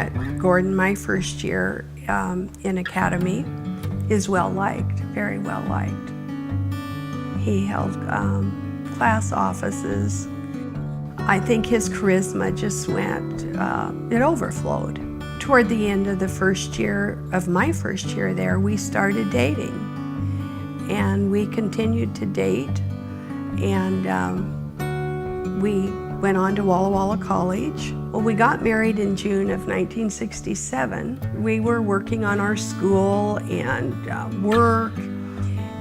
met Gordon my first year in academy, is well-liked, very well-liked. He held class offices. I think his charisma just went, it overflowed. Toward the end of the first year, of my first year there, we started dating. And we continued to date, and we went on to Walla Walla College. Well, we got married in June of 1967. We were working on our school and work,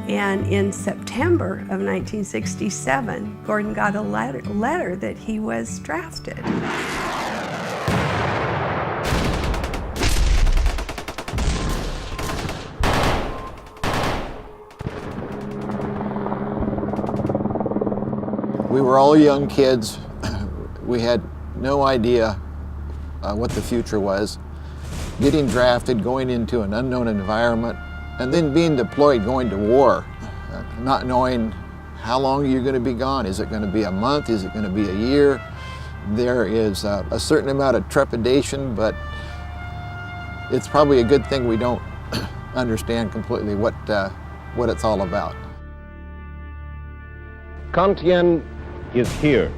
and in September of 1967, Gordon got a letter that he was drafted. We were all young kids. We had no idea what the future was. Getting drafted, going into an unknown environment, and then being deployed, going to war, not knowing how long you're going to be gone. Is it going to be a month? Is it going to be a year? There is a certain amount of trepidation, but it's probably a good thing we don't understand completely what it's all about. Con Tien is here,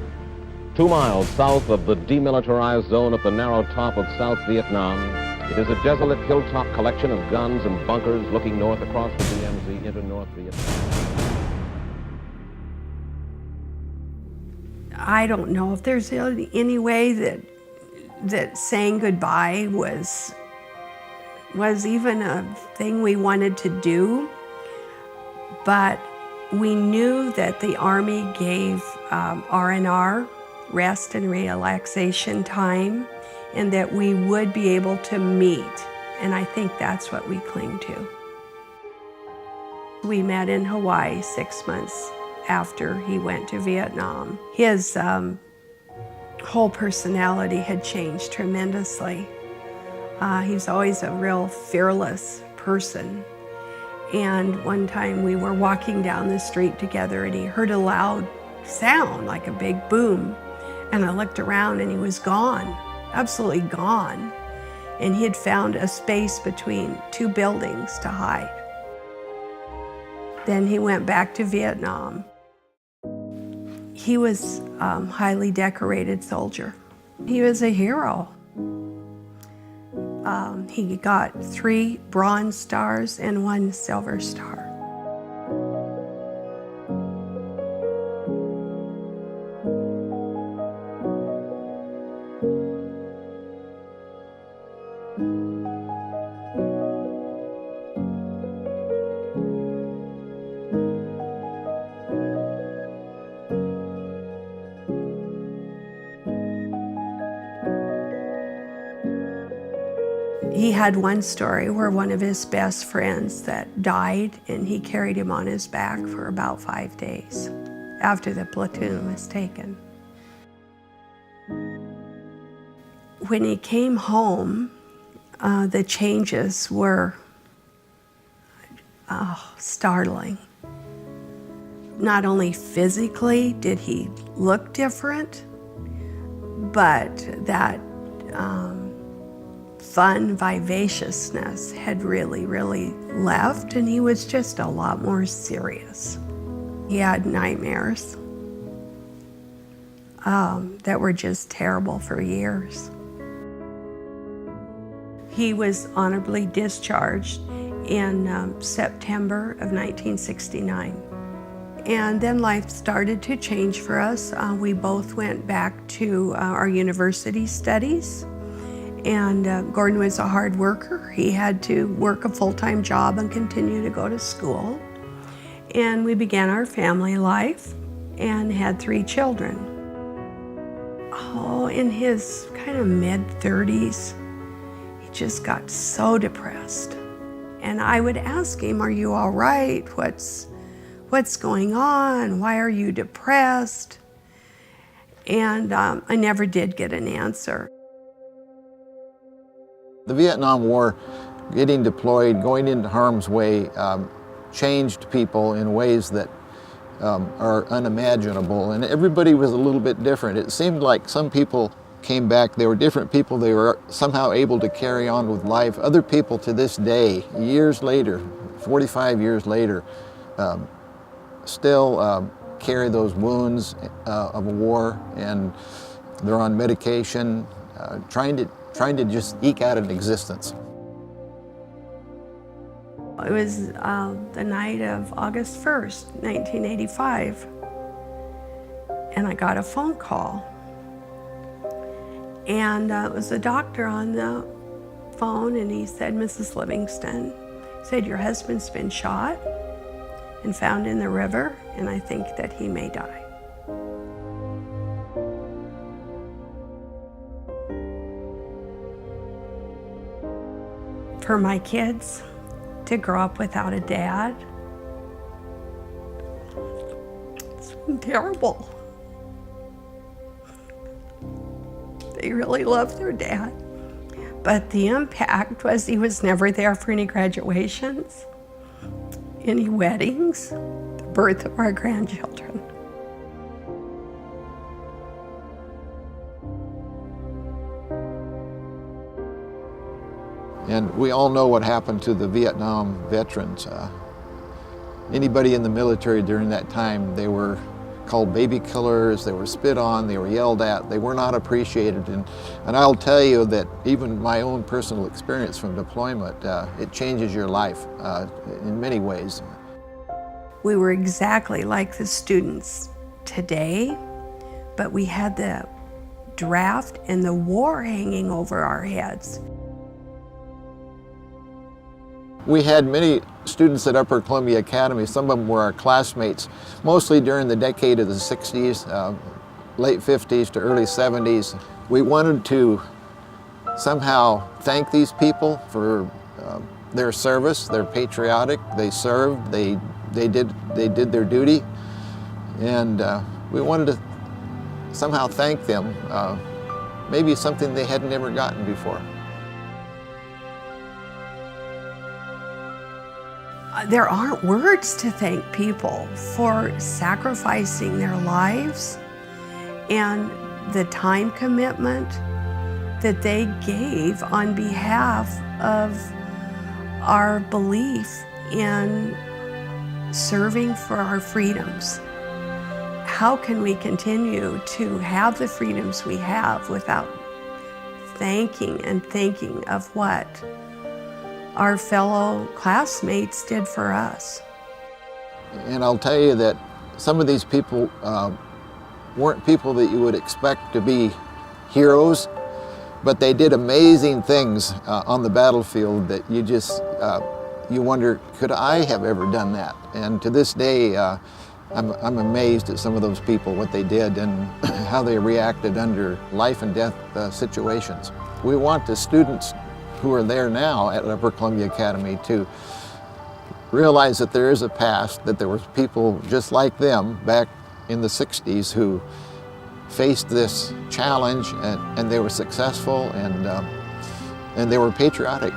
2 miles south of the demilitarized zone at the narrow top of South Vietnam. It is a desolate hilltop collection of guns and bunkers looking north across the DMZ into North Vietnam. I don't know if there's any way that saying goodbye was even a thing we wanted to do, but we knew that the Army gave R&R, rest and relaxation time, and that we would be able to meet. And I think that's what we cling to. We met in Hawaii 6 months after he went to Vietnam. His whole personality had changed tremendously. He's always a real fearless person. And one time we were walking down the street together and he heard a loud sound, like a big boom. And I looked around and he was gone, absolutely gone. And he had found a space between 2 buildings to hide. Then he went back to Vietnam. He was a highly decorated soldier. He was a hero. He got 3 Bronze Stars and 1 Silver Star. He had one story where one of his best friends that died, and he carried him on his back for about 5 days after the platoon was taken. When he came home, the changes were startling. Not only physically did he look different, but that fun vivaciousness had really left, and he was just a lot more serious. He had nightmares that were just terrible for years. He was honorably discharged in September of 1969. And then life started to change for us. We both went back to our university studies. And Gordon was a hard worker. He had to work a full-time job and continue to go to school. And we began our family life and had 3 children. Oh, in his kind of mid-30s, he just got so depressed. And I would ask him, "Are you all right? What's going on? Why are you depressed?" And I never did get an answer. The Vietnam War, getting deployed, going into harm's way, changed people in ways that are unimaginable, and everybody was a little bit different. It seemed like some people came back. They were different people. They were somehow able to carry on with life. Other people to this day, years later, 45 years later, still carry those wounds of a war, and they're on medication, trying to just eke out an existence. It was the night of August 1st, 1985, and I got a phone call. And it was a doctor on the phone, and he said, "Mrs. Livingston," said, "your husband's been shot and found in the river, and I think that he may die." For my kids to grow up without a dad, it's been terrible. They really loved their dad. But the impact was he was never there for any graduations, any weddings, the birth of our grandchildren. And we all know what happened to the Vietnam veterans. Anybody in the military during that time, they were called baby killers, they were spit on, they were yelled at, they were not appreciated. And I'll tell you that even my own personal experience from deployment, it changes your life in many ways. We were exactly like the students today, but we had the draft and the war hanging over our heads. We had many students at Upper Columbia Academy. Some of them were our classmates, mostly during the decade of the 60s, late 50s to early 70s. We wanted to somehow thank these people for their service. They're patriotic, they served, they did their duty, and we wanted to somehow thank them, maybe something they had never gotten before. There aren't words to thank people for sacrificing their lives and the time commitment that they gave on behalf of our belief in serving for our freedoms. How can we continue to have the freedoms we have without thanking and thinking of what our fellow classmates did for us? And I'll tell you that some of these people weren't people that you would expect to be heroes, but they did amazing things on the battlefield that you just, you wonder, could I have ever done that? And to this day, I'm amazed at some of those people, what they did and how they reacted under life and death situations. We want the students who are there now at Upper Columbia Academy to realize that there is a past, that there were people just like them back in the 60s who faced this challenge and they were successful and they were patriotic.